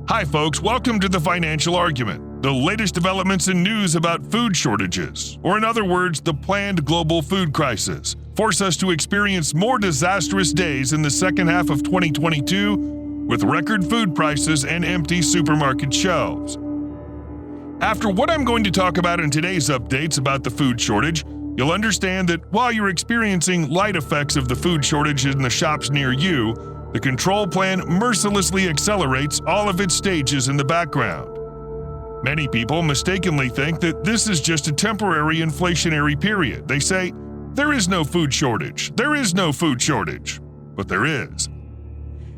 Hi folks, welcome to The Financial Argument, the latest developments in news about food shortages, or in other words, the planned global food crisis, force us to experience more disastrous days in the second half of 2022 with record food prices and empty supermarket shelves. After what I'm going to talk about in today's updates about the food shortage, you'll understand that while you're experiencing light effects of the food shortage in the shops near you, the control plan mercilessly accelerates all of its stages in the background. Many people mistakenly think that this is just a temporary inflationary period. They say, there is no food shortage, there is no food shortage, but there is.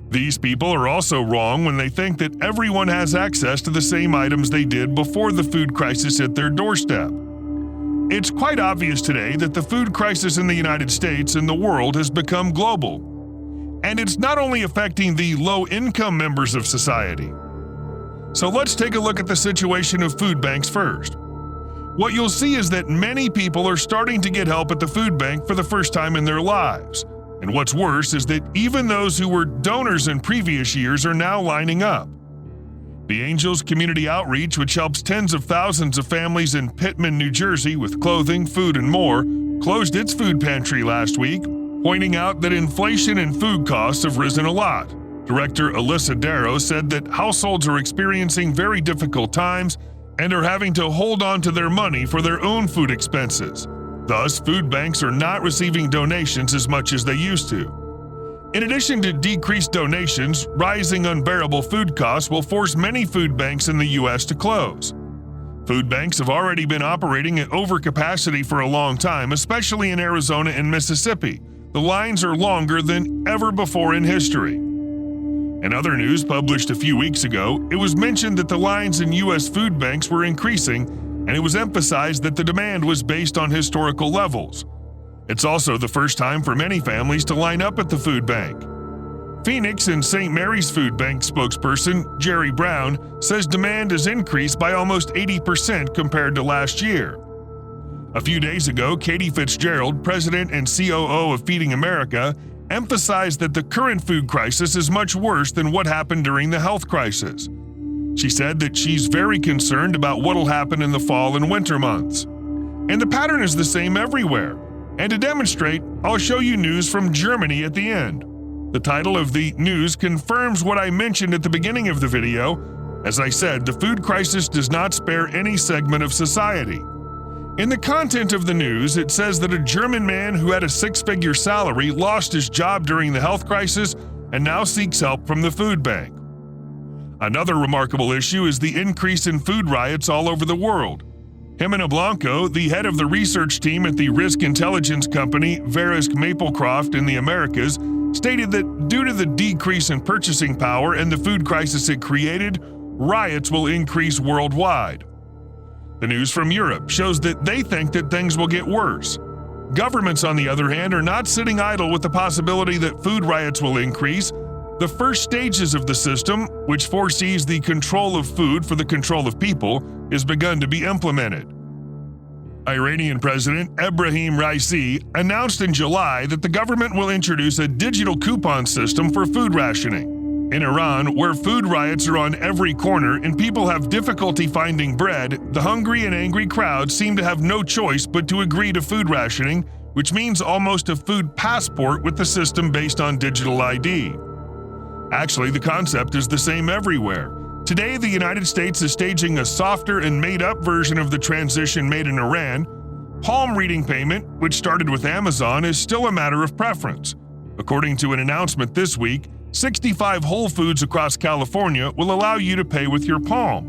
These people are also wrong when they think that everyone has access to the same items they did before the food crisis hit their doorstep. It's quite obvious today that the food crisis in the United States and the world has become global. And it's not only affecting the low-income members of society. So let's take a look at the situation of food banks first. What you'll see is that many people are starting to get help at the food bank for the first time in their lives. And what's worse is that even those who were donors in previous years are now lining up. The Angels Community Outreach, which helps tens of thousands of families in Pittman, New Jersey with clothing, food, and more, closed its food pantry last week, pointing out that inflation and food costs have risen a lot. Director Alyssa Darrow said that households are experiencing very difficult times and are having to hold on to their money for their own food expenses. Thus, food banks are not receiving donations as much as they used to. In addition to decreased donations, rising unbearable food costs will force many food banks in the U.S. to close. Food banks have already been operating at overcapacity for a long time, especially in Arizona and Mississippi. The lines are longer than ever before in history. In other news published a few weeks ago, it was mentioned that the lines in U.S. food banks were increasing, and it was emphasized that the demand was based on historical levels. It's also the first time for many families to line up at the food bank. Phoenix and St. Mary's Food Bank spokesperson Jerry Brown says demand has increased by almost 80% compared to last year. A few days ago, Katie Fitzgerald, president and COO of Feeding America, emphasized that the current food crisis is much worse than what happened during the health crisis. She said that she's very concerned about what will happen in the fall and winter months. And the pattern is the same everywhere. And to demonstrate, I'll show you news from Germany at the end. The title of the news confirms what I mentioned at the beginning of the video. As I said, the food crisis does not spare any segment of society. In the content of the news, it says that a German man who had a six-figure salary lost his job during the health crisis and now seeks help from the food bank. Another remarkable issue is the increase in food riots all over the world. Jimena Blanco, the head of the research team at the risk intelligence company Verisk Maplecroft in the Americas, stated that due to the decrease in purchasing power and the food crisis it created, riots will increase worldwide. The news from Europe shows that they think that things will get worse. Governments, on the other hand, are not sitting idle with the possibility that food riots will increase. The first stages of the system, which foresees the control of food for the control of people, is begun to be implemented. Iranian President Ebrahim Raisi announced in July that the government will introduce a digital coupon system for food rationing. In Iran, where food riots are on every corner and people have difficulty finding bread, the hungry and angry crowd seem to have no choice but to agree to food rationing, which means almost a food passport with the system based on digital ID. Actually, the concept is the same everywhere. Today, the United States is staging a softer and made-up version of the transition made in Iran. Palm reading payment, which started with Amazon, is still a matter of preference. According to an announcement this week, 65 Whole Foods across California will allow you to pay with your palm.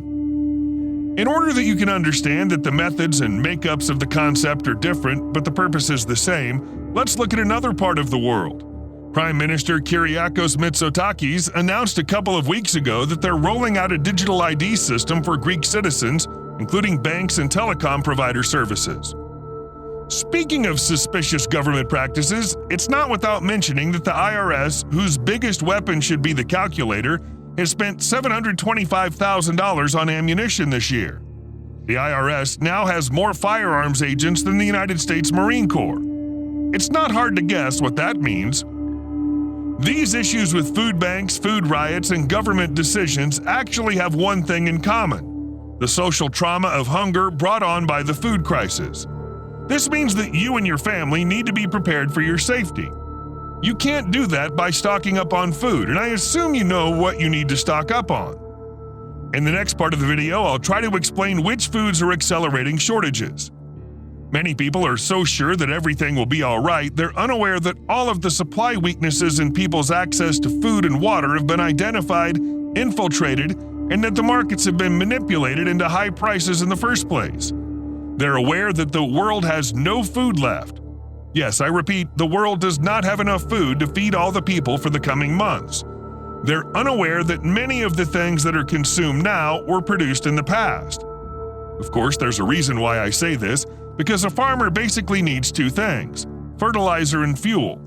In order that you can understand that the methods and makeups of the concept are different, but the purpose is the same, let's look at another part of the world. Prime Minister Kyriakos Mitsotakis announced a couple of weeks ago that they're rolling out a digital ID system for Greek citizens, including banks and telecom provider services. Speaking of suspicious government practices, it's not without mentioning that the IRS, whose biggest weapon should be the calculator, has spent $725,000 on ammunition this year. The IRS now has more firearms agents than the United States Marine Corps. It's not hard to guess what that means. These issues with food banks, food riots, and government decisions actually have one thing in common: the social trauma of hunger brought on by the food crisis. This means that you and your family need to be prepared for your safety. You can't do that by stocking up on food, and I assume you know what you need to stock up on. In the next part of the video, I'll try to explain which foods are accelerating shortages. Many people are so sure that everything will be all right, they're unaware that all of the supply weaknesses in people's access to food and water have been identified, infiltrated, and that the markets have been manipulated into high prices in the first place. They're aware that the world has no food left. Yes, I repeat, the world does not have enough food to feed all the people for the coming months. They're unaware that many of the things that are consumed now were produced in the past. Of course, there's a reason why I say this, because a farmer basically needs two things: fertilizer and fuel.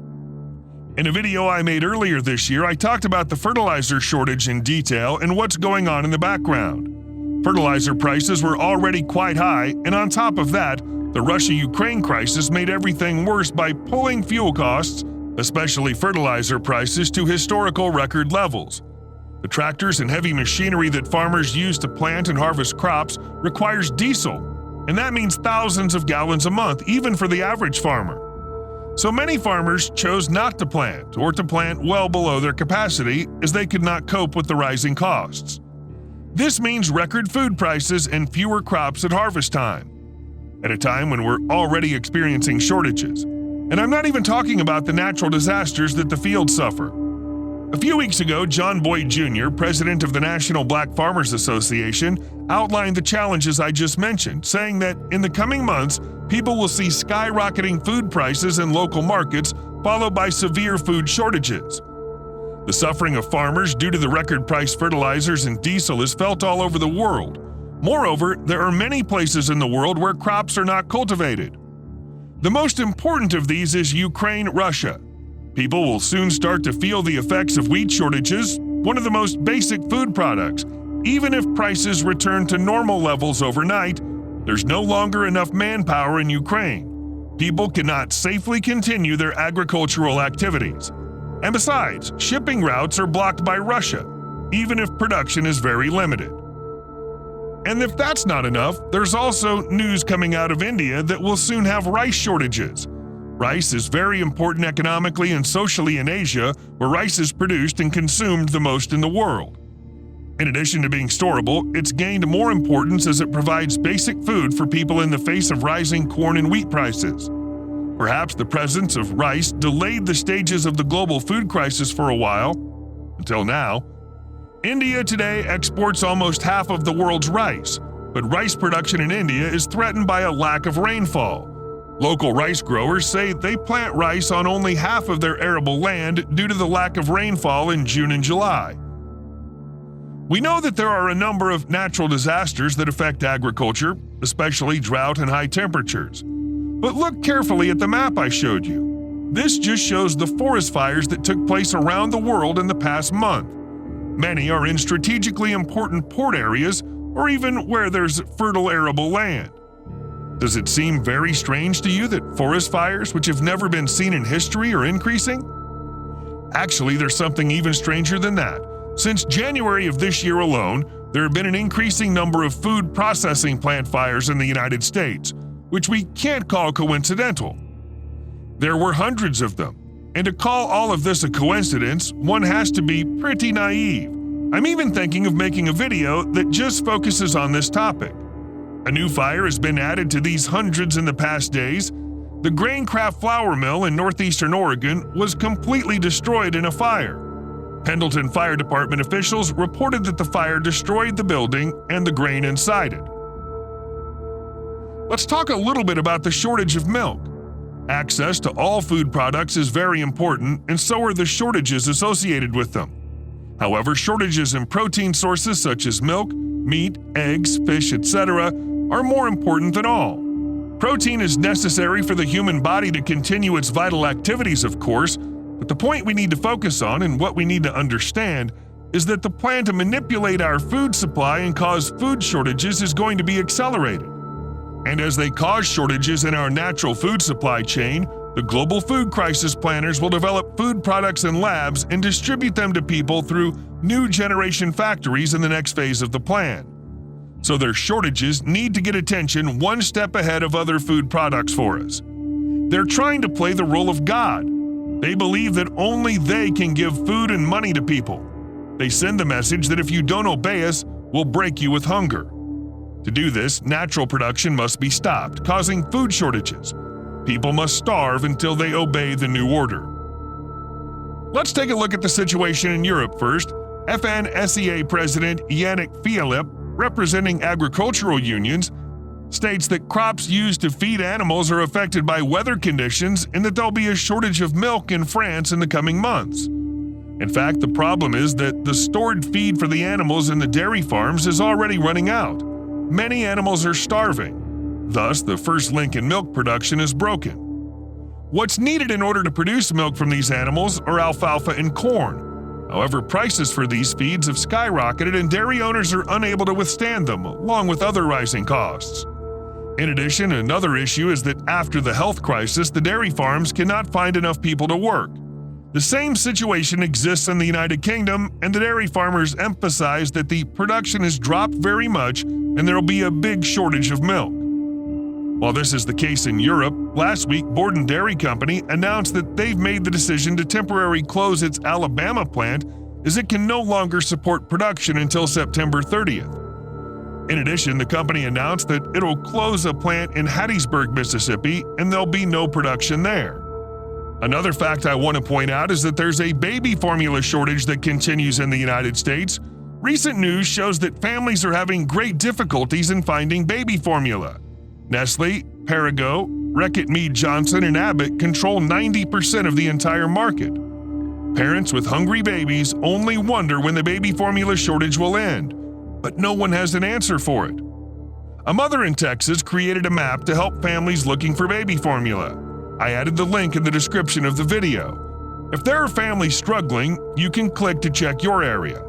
In a video I made earlier this year, I talked about the fertilizer shortage in detail and what's going on in the background. Fertilizer prices were already quite high, and on top of that, the Russia-Ukraine crisis made everything worse by pulling fuel costs, especially fertilizer prices, to historical record levels. The tractors and heavy machinery that farmers use to plant and harvest crops requires diesel, and that means thousands of gallons a month, even for the average farmer. So many farmers chose not to plant, or to plant well below their capacity, as they could not cope with the rising costs. This means record food prices and fewer crops at harvest time, at a time when we're already experiencing shortages. And I'm not even talking about the natural disasters that the fields suffer. A few weeks ago, John Boyd Jr., president of the National Black Farmers Association, outlined the challenges I just mentioned, saying that in the coming months, people will see skyrocketing food prices in local markets, followed by severe food shortages. The suffering of farmers due to the record-priced fertilizers and diesel is felt all over the world. Moreover, there are many places in the world where crops are not cultivated. The most important of these is Ukraine, Russia. People will soon start to feel the effects of wheat shortages, one of the most basic food products. Even if prices return to normal levels overnight, there's no longer enough manpower in Ukraine. People cannot safely continue their agricultural activities. And besides, shipping routes are blocked by Russia, even if production is very limited. And if that's not enough, there's also news coming out of India that we'll soon have rice shortages. Rice is very important economically and socially in Asia, where rice is produced and consumed the most in the world. In addition to being storable, it's gained more importance as it provides basic food for people in the face of rising corn and wheat prices. Perhaps the presence of rice delayed the stages of the global food crisis for a while, until now. India today exports almost half of the world's rice, but rice production in India is threatened by a lack of rainfall. Local rice growers say they plant rice on only half of their arable land due to the lack of rainfall in June and July. We know that there are a number of natural disasters that affect agriculture, especially drought and high temperatures. But look carefully at the map I showed you. This just shows the forest fires that took place around the world in the past month. Many are in strategically important port areas or even where there's fertile arable land. Does it seem very strange to you that forest fires, which have never been seen in history, are increasing? Actually, there's something even stranger than that. Since January of this year alone, there have been an increasing number of food processing plant fires in the United States, which we can't call coincidental. There were hundreds of them, and to call all of this a coincidence, one has to be pretty naive. I'm even thinking of making a video that just focuses on this topic. A new fire has been added to these hundreds in the past days. The Graincraft flour mill in northeastern Oregon was completely destroyed in a fire. Pendleton Fire Department officials reported that the fire destroyed the building and the grain inside it. Let's talk a little bit about the shortage of milk. Access to all food products is very important, and so are the shortages associated with them. However, shortages in protein sources such as milk, meat, eggs, fish, etc. are more important than all. Protein is necessary for the human body to continue its vital activities, of course, but the point we need to focus on and what we need to understand is that the plan to manipulate our food supply and cause food shortages is going to be accelerated. And as they cause shortages in our natural food supply chain, The global food crisis planners will develop food products in labs and distribute them to people through new generation factories in the next phase of the plan. So their shortages need to get attention one step ahead of other food products for us. They're trying to play the role of God. They believe that only they can give food and money to people. They send the message that if you don't obey us, we'll break you with hunger. To do this, natural production must be stopped, causing food shortages. People must starve until they obey the new order. Let's take a look at the situation in Europe first. FNSEA President Yannick Philippe, representing agricultural unions, states that crops used to feed animals are affected by weather conditions and that there'll be a shortage of milk in France in the coming months. In fact, the problem is that the stored feed for the animals in the dairy farms is already running out. Many animals are starving. Thus, the first link in milk production is broken. What's needed in order to produce milk from these animals are alfalfa and corn. However, prices for these feeds have skyrocketed and dairy owners are unable to withstand them, along with other rising costs. In addition, another issue is that after the health crisis, the dairy farms cannot find enough people to work. The same situation exists in the United Kingdom, and the dairy farmers emphasize that the production has dropped very much and there will be a big shortage of milk. While this is the case in Europe, last week Borden Dairy Company announced that they've made the decision to temporarily close its Alabama plant as it can no longer support production until September 30th. In addition, the company announced that it'll close a plant in Hattiesburg, Mississippi, and there'll be no production there. Another fact I want to point out is that there's a baby formula shortage that continues in the United States. Recent news shows that families are having great difficulties in finding baby formula. Nestle, Perrigo, Reckitt Mead Johnson, and Abbott control 90% of the entire market. Parents with hungry babies only wonder when the baby formula shortage will end, but no one has an answer for it. A mother in Texas created a map to help families looking for baby formula. I added the link in the description of the video. If there are families struggling, you can click to check your area.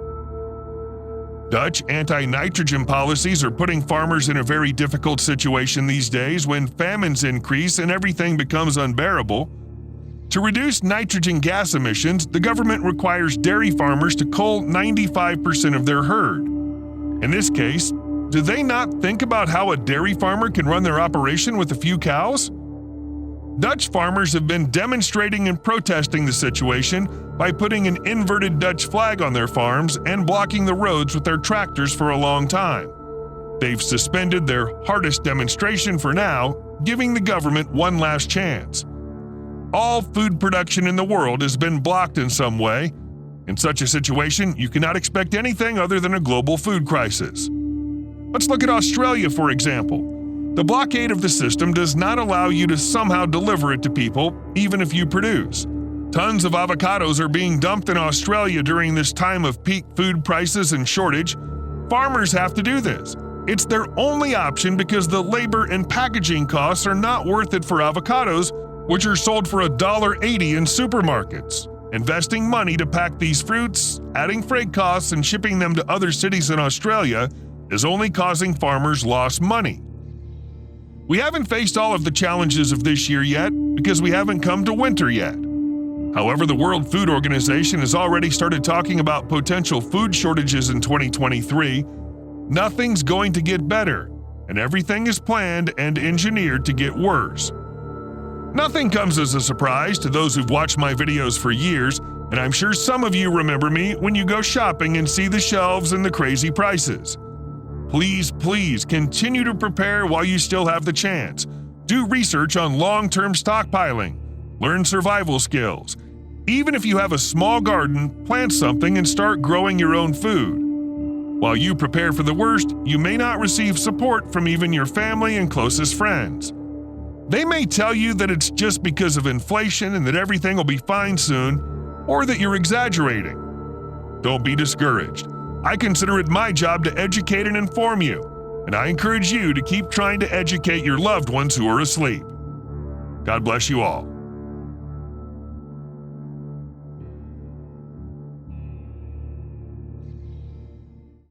Dutch anti-nitrogen policies are putting farmers in a very difficult situation these days when famines increase and everything becomes unbearable. To reduce nitrogen gas emissions, the government requires dairy farmers to cull 95% of their herd. In this case, do they not think about how a dairy farmer can run their operation with a few cows? Dutch farmers have been demonstrating and protesting the situation by putting an inverted Dutch flag on their farms and blocking the roads with their tractors for a long time. They've suspended their hardest demonstration for now, giving the government one last chance. All food production in the world has been blocked in some way. In such a situation, you cannot expect anything other than a global food crisis. Let's look at Australia, for example. The blockade of the system does not allow you to somehow deliver it to people, even if you produce. Tons of avocados are being dumped in Australia during this time of peak food prices and shortage. Farmers have to do this. It's their only option because the labor and packaging costs are not worth it for avocados, which are sold for $1.80 in supermarkets. Investing money to pack these fruits, adding freight costs, and shipping them to other cities in Australia is only causing farmers lost money. We haven't faced all of the challenges of this year yet because we haven't come to winter yet. However, the World Food Organization has already started talking about potential food shortages in 2023. Nothing's going to get better, and everything is planned and engineered to get worse. Nothing comes as a surprise to those who've watched my videos for years, and I'm sure some of you remember me when you go shopping and see the shelves and the crazy prices. Please continue to prepare while you still have the chance. Do research on long-term stockpiling. Learn survival skills. Even if you have a small garden, plant something and start growing your own food. While you prepare for the worst, you may not receive support from even your family and closest friends. They may tell you that it's just because of inflation and that everything will be fine soon, or that you're exaggerating. Don't be discouraged. I consider it my job to educate and inform you, and I encourage you to keep trying to educate your loved ones who are asleep. God bless you all.